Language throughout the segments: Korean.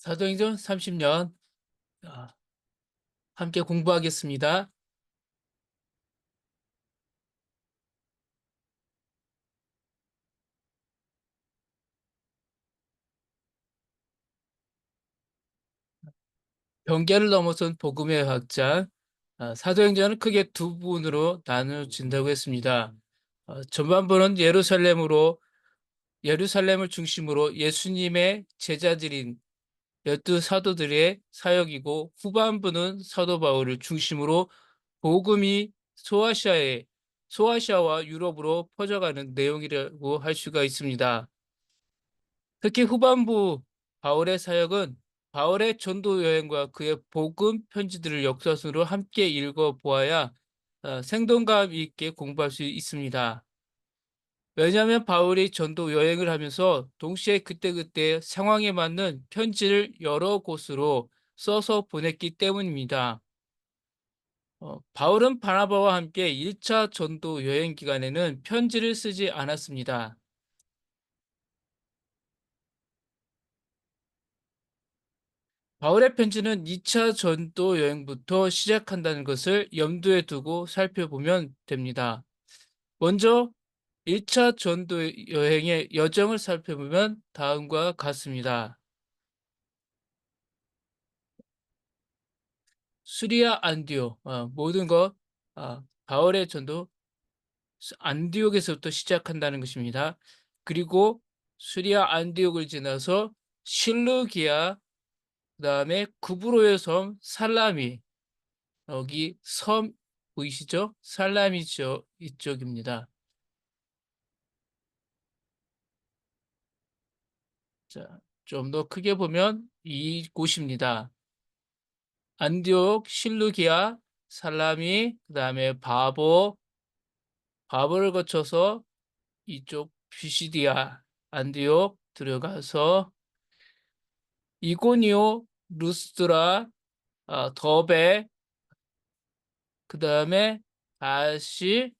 사도행전 30년 함께 공부하겠습니다. 경계를 넘어선 복음의 확장. 사도행전은 크게 두 부분으로 나누어진다고 했습니다. 전반부는 예루살렘을 중심으로 예수님의 제자들인 12 사도들의 사역이고, 후반부는 사도 바울을 중심으로 복음이 소아시아와 유럽으로 퍼져가는 내용이라고 할 수가 있습니다. 특히 후반부 바울의 사역은 바울의 전도 여행과 그의 복음 편지들을 역사순으로 함께 읽어보아야 생동감 있게 공부할 수 있습니다. 왜냐하면 바울이 전도 여행을 하면서 동시에 그때그때 상황에 맞는 편지를 여러 곳으로 써서 보냈기 때문입니다. 바울은 바나바와 함께 1차 전도 여행 기간에는 편지를 쓰지 않았습니다. 바울의 편지는 2차 전도 여행부터 시작한다는 것을 염두에 두고 살펴보면 됩니다. 먼저 1차 전도 여행의 여정을 살펴보면 다음과 같습니다. 수리아 안디옥, 모든 것, 바울의 전도 안디옥에서부터 시작한다는 것입니다. 그리고 수리아 안디옥을 지나서 실루기아, 그 다음에 구브로의 섬 살라미, 여기 섬 보이시죠? 살라미죠, 이쪽입니다. 자, 좀 더 크게 보면 이곳입니다. 안디옥, 실루기아, 살라미, 그 다음에 바보를 거쳐서 이쪽 피시디아, 안디옥 들어가서 이고니오, 루스드라, 더베, 그 다음에 다시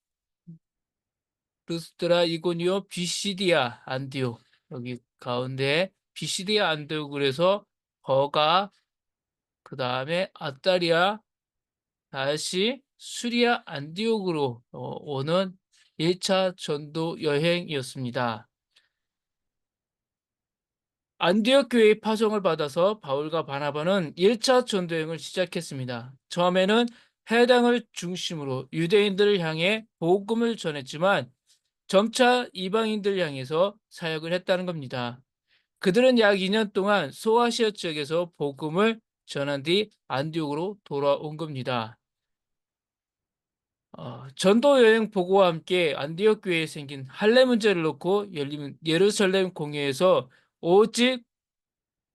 루스드라, 이고니오, 비시디아, 안디옥, 여기 가운데 비시디아 안디옥을 해서 버가, 그 다음에 아따리아, 다시 수리아 안디옥으로 오는 1차 전도 여행이었습니다. 안디옥 교회의 파송을 받아서 바울과 바나바는 1차 전도 여행을 시작했습니다. 처음에는 해당을 중심으로 유대인들을 향해 복음을 전했지만 점차 이방인들 향해서 사역을 했다는 겁니다. 그들은 약 2년 동안 소아시아 지역에서 복음을 전한 뒤 안디옥으로 돌아온 겁니다. 전도 여행 보고와 함께 안디옥 교회에 생긴 할례 문제를 놓고 열린 예루살렘 공회에서 오직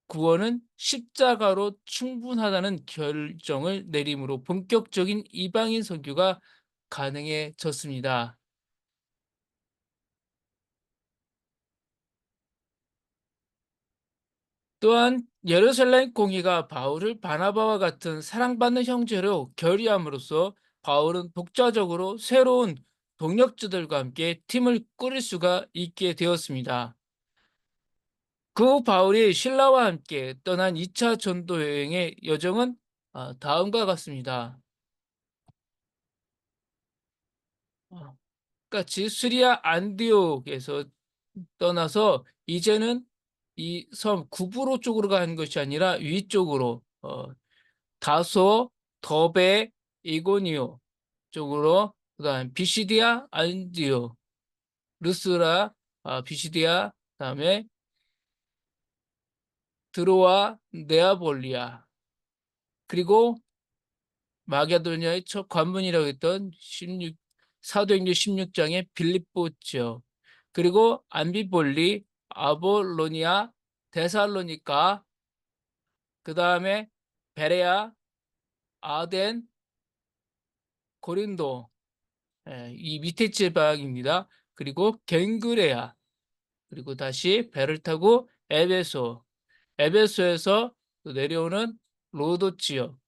구원은 십자가로 충분하다는 결정을 내림으로 본격적인 이방인 선교가 가능해졌습니다. 또한 예루살렘 공의가 바울을 바나바와 같은 사랑받는 형제로 결의함으로써 바울은 독자적으로 새로운 동역자들과 함께 팀을 꾸릴 수가 있게 되었습니다. 그 후 바울이 신라와 함께 떠난 2차 전도 여행의 여정은 다음과 같습니다. 같이 시리아 안디옥에서 떠나서 이제는 이 섬 구브로 쪽으로 가는 것이 아니라 위쪽으로 다소, 더베, 이고니오 쪽으로, 그다음 비시디아 안디옥, 루스라, 비시디아, 그다음에 드로아, 네아볼리아, 그리고 마게도니아의 첫 관문이라고 했던 사도행전 16장의 빌립보 지역, 그리고 안비볼리, 아볼로니아, 데살로니카, 그 다음에 베레아, 아덴, 고린도, 이 밑에 지방입니다. 그리고 겐그레아, 그리고 다시 배를 타고 에베소에서 내려오는 로도 지역,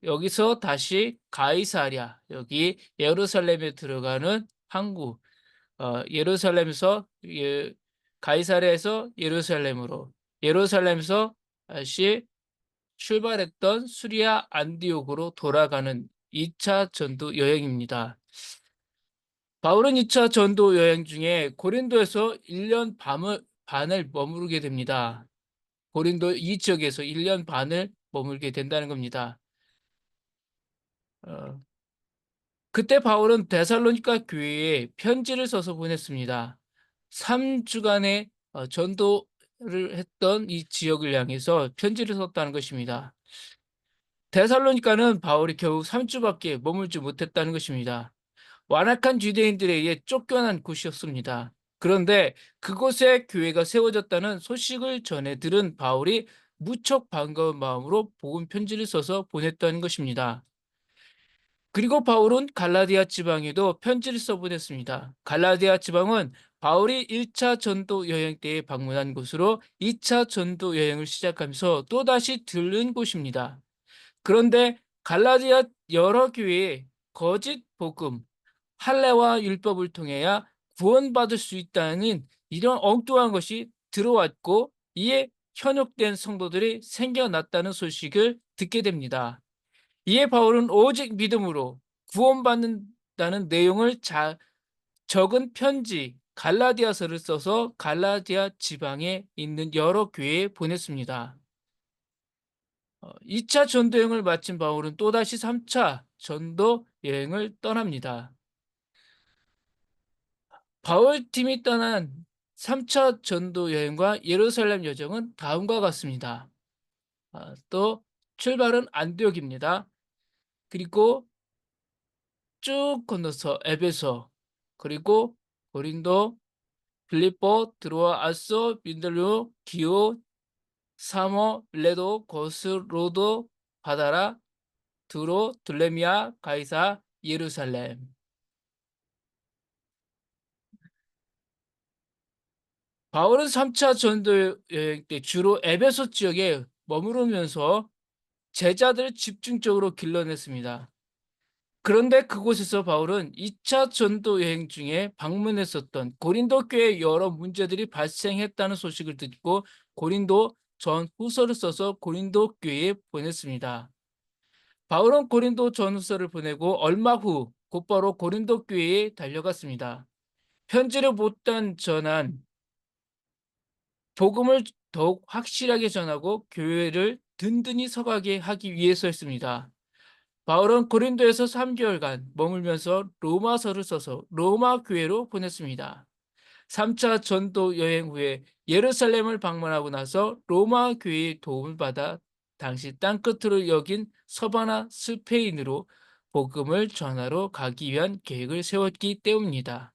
여기서 다시 가이사랴, 여기 예루살렘에 들어가는 항구, 예루살렘에서 가이사랴에서 예루살렘으로, 예루살렘에서 다시 출발했던 수리아 안디옥으로 돌아가는 2차 전도 여행입니다. 바울은 2차 전도 여행 중에 고린도에서 1년 반을 머무르게 됩니다. 고린도 이 지역에서 1년 반을 머물게 된다는 겁니다. 어, 그때 바울은 데살로니가 교회에 편지를 써서 보냈습니다. 3주간의 전도를 했던 이 지역을 향해서 편지를 썼다는 것입니다. 데살로니가는 바울이 겨우 3주밖에 머물지 못했다는 것입니다. 완악한 유대인들에 의해 쫓겨난 곳이었습니다. 그런데 그곳에 교회가 세워졌다는 소식을 전해 들은 바울이 무척 반가운 마음으로 복음 편지를 써서 보냈다는 것입니다. 그리고 바울은 갈라디아 지방에도 편지를 써보냈습니다. 갈라디아 지방은 바울이 1차 전도 여행 때에 방문한 곳으로 2차 전도 여행을 시작하면서 또다시 들른 곳입니다. 그런데 갈라디아 여러 교회에 거짓 복음, 할례와 율법을 통해야 구원받을 수 있다는 이런 엉뚱한 것이 들어왔고 이에 현혹된 성도들이 생겨났다는 소식을 듣게 됩니다. 이에 바울은 오직 믿음으로 구원받는다는 내용을 적은 편지 갈라디아서를 써서 갈라디아 지방에 있는 여러 교회에 보냈습니다. 2차 전도 여행을 마친 바울은 또다시 3차 전도 여행을 떠납니다. 바울 팀이 떠난 3차 전도 여행과 예루살렘 여정은 다음과 같습니다. 또 출발은 안디옥입니다. 그리고 쭉 건너서 에베소, 그리고 고린도, 빌립보, 드로아, 아소, 민들로, 기오, 사모, 밀레도, 고스, 로도, 바다라, 두로, 둘레미아, 가이사, 예루살렘. 바울은 3차 전도 여행 때 주로 에베소 지역에 머무르면서 제자들을 집중적으로 길러냈습니다. 그런데 그곳에서 바울은 2차 전도 여행 중에 방문했었던 고린도 교회에 여러 문제들이 발생했다는 소식을 듣고 고린도 전후서를 써서 고린도 교회에 보냈습니다. 바울은 고린도 전후서를 보내고 얼마 후 곧바로 고린도 교회에 달려갔습니다. 편지를 못단 전한 복음을 더욱 확실하게 전하고 교회를 든든히 서가게 하기 위해서였습니다. 바울은 고린도에서 3개월간 머물면서 로마서를 써서 로마 교회로 보냈습니다. 3차 전도 여행 후에 예루살렘을 방문하고 나서 로마 교회의 도움을 받아 당시 땅끝으로 여긴 서바나 스페인으로 복음을 전하러 가기 위한 계획을 세웠기 때문입니다.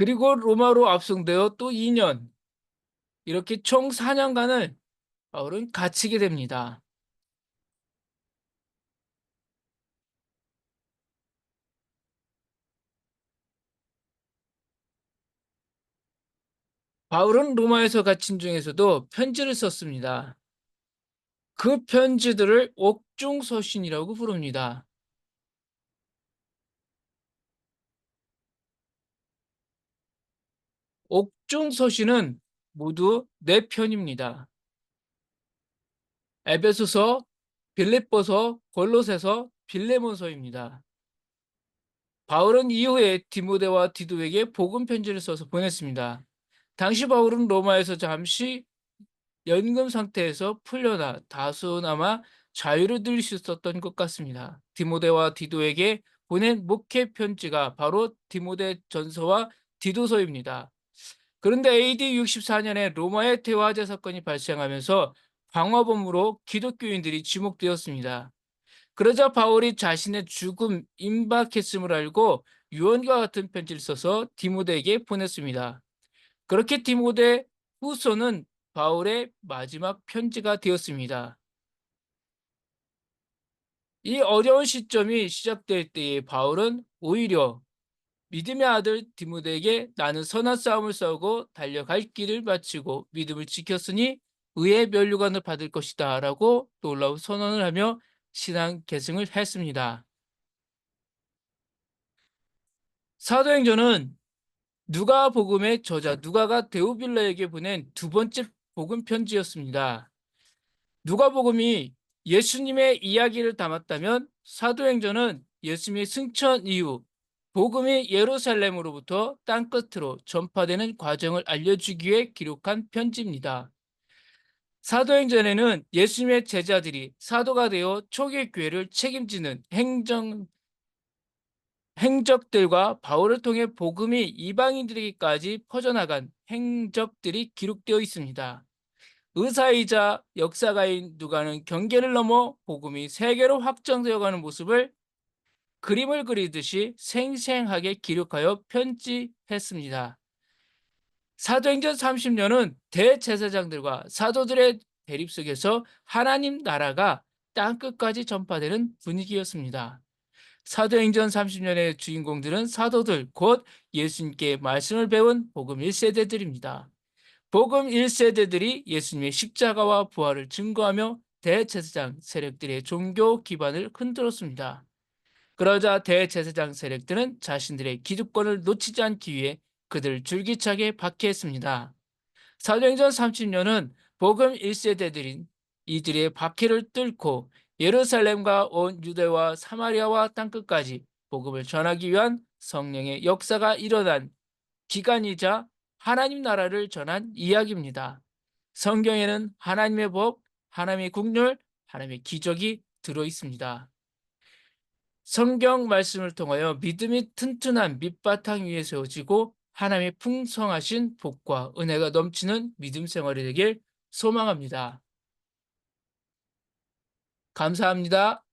그리고 로마로 압송되어 또 2년, 이렇게 총 4년간을 바울은 갇히게 됩니다. 바울은 로마에서 갇힌 중에서도 편지를 썼습니다. 그 편지들을 옥중서신이라고 부릅니다. 옥중서신은 모두 4편입니다. 에베소서, 빌립보서, 골로새서, 빌레몬서입니다. 바울은 이후에 디모데와 디도에게 복음 편지를 써서 보냈습니다. 당시 바울은 로마에서 잠시 연금 상태에서 풀려나 다소나마 자유를 누릴 수 있었던 것 같습니다. 디모데와 디도에게 보낸 목회 편지가 바로 디모데 전서와 디도서입니다. 그런데 AD 64년에 로마의 대화제 사건이 발생하면서 방화범으로 기독교인들이 지목되었습니다. 그러자 바울이 자신의 죽음 임박했음을 알고 유언과 같은 편지를 써서 디모데에게 보냈습니다. 그렇게 디모데 후서는 바울의 마지막 편지가 되었습니다. 이 어려운 시점이 시작될 때에 바울은 오히려 믿음의 아들 디모데에게 나는 선한 싸움을 싸우고 달려갈 길을 마치고 믿음을 지켰으니 의의 면류관을 받을 것이다 라고 놀라운 선언을 하며 신앙 계승을 했습니다. 사도행전은 누가복음의 저자 누가가 데오빌라에게 보낸 두 번째 복음 편지였습니다. 누가복음이 예수님의 이야기를 담았다면 사도행전은 예수님의 승천 이후 복음이 예루살렘으로부터 땅끝으로 전파되는 과정을 알려주기 위해 기록한 편지입니다. 사도행전에는 예수님의 제자들이 사도가 되어 초기 교회를 책임지는 행적들과 바울을 통해 복음이 이방인들에게까지 퍼져나간 행적들이 기록되어 있습니다. 의사이자 역사가인 누가는 경계를 넘어 복음이 세계로 확장되어가는 모습을 그림을 그리듯이 생생하게 기록하여 편지했습니다. 사도행전 30년은 대제사장들과 사도들의 대립 속에서 하나님 나라가 땅끝까지 전파되는 분위기였습니다. 사도행전 30년의 주인공들은 사도들, 곧 예수님께 말씀을 배운 복음 1세대들입니다. 복음 1세대들이 예수님의 십자가와 부활을 증거하며 대제사장 세력들의 종교 기반을 흔들었습니다. 그러자 대제사장 세력들은 자신들의 기득권을 놓치지 않기 위해 그들을 줄기차게 박해했습니다. 사도행전 30년은 복음 1세대들인 이들의 박해를 뚫고 예루살렘과 온 유대와 사마리아와 땅끝까지 복음을 전하기 위한 성령의 역사가 일어난 기간이자 하나님 나라를 전한 이야기입니다. 성경에는 하나님의 법, 하나님의 국률, 하나님의 기적이 들어 있습니다. 성경 말씀을 통하여 믿음이 튼튼한 밑바탕 위에 세워지고 하나님의 풍성하신 복과 은혜가 넘치는 믿음 생활이 되길 소망합니다. 감사합니다.